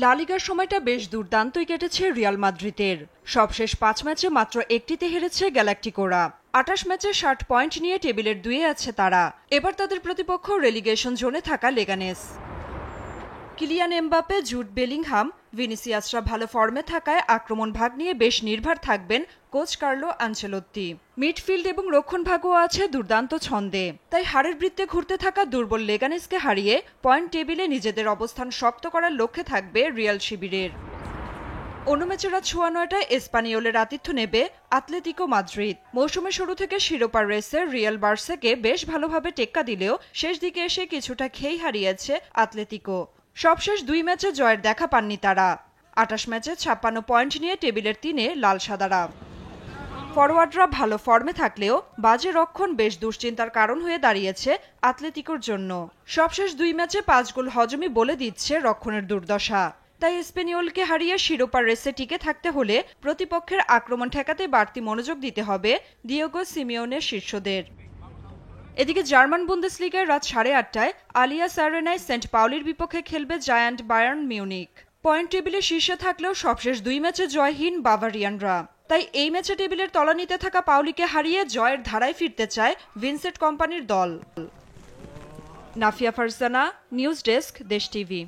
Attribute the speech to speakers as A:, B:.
A: লা লিগার সময়টা বেশ দুর্দান্তই কেটেছে রিয়াল মাদ্রিদের। সবশেষ 5 ম্যাচে মাত্র একটিতে হেরেছে গ্যালাক্টিকোরা। 28 ম্যাচে 60 পয়েন্ট নিয়ে টেবিলের 2-এ আছে তারা। এবার তাদের প্রতিপক্ষ রেলিগেশন জোনে থাকা Leganes. Kylian Mbappe, Jude Bellingham, ভিনিসিয়াসরা ভালো ফর্মে থাকায় আক্রমণ ভাগ নিয়ে বেশ নির্ভর থাকবেন কোচ কার্লো আনচেলোত্তি। মিডফিল্ড এবং রক্ষণভাগও আছে দুর্দান্ত ছন্দে। তাই হারের বৃত্তে ঘুরতে থাকা দুর্বল লেগানেসকে হারিয়ে পয়েন্ট টেবিলে নিজেদের অবস্থান শক্ত করার লক্ষ্যে থাকবে রিয়াল শিবিরের। অন্য ম্যাচে রাত 9:15টায় এসপানিওলের আতিথ্য নেবে আতলেতিকো মাদ্রিদ। মৌসুমের শুরু থেকে শিরোপার রেসে রিয়াল বার্সাকে বেশ ভালোভাবে টেক্কা দিলেও শেষ দিকে এসে কিছুটা খেই হারিয়েছে আতলেতিকো। সবশেষ 2 ম্যাচে জয়ের দেখা পাননি তারা। 28 ম্যাচে 56 পয়েন্ট নিয়ে টেবিলের 3-এ লাল সাদারা। ফরওয়ার্ডরা ভালো ফর্মে থাকলেও বাজে রক্ষণ বেশ দুশ্চিন্তার কারণ হয়ে দাঁড়িয়েছে আতলেতিকোর জন্য। সবশেষ 2 ম্যাচে 5 গোল হজমই বলে দিচ্ছে রক্ষণের দুর্দশা। তাই স্পেনিওলকে হারিয়ে শিরোপার রেসে টিকে থাকতে হলে প্রতিপক্ষের আক্রমণ ঠেকাতে বাড়তি মনোযোগ দিতে হবে দিয়েগো সিমিওনের শীর্ষদের। এদিকে জার্মান বুন্দেসলিগায় রাত 8:30টায় আলিয়াস আরেনায় সেন্ট পাউলির বিপক্ষে খেলবে জায়ান্ট বায়ার্ন মিউনিখ। পয়েন্ট টেবিলে শীর্ষে থাকলেও সবশেষ 2 ম্যাচে জয়হীন বাভারিয়ানরা। তাই এই ম্যাচে টেবিলের তলানিতে থাকা পাউলিকে হারিয়ে জয়ের ধারায় ফিরতে চায় ভিনসেন্ট কোম্পানির দল। নাফিয়া ফারজানা, নিউজ ডেস্ক, দেশ টিভি।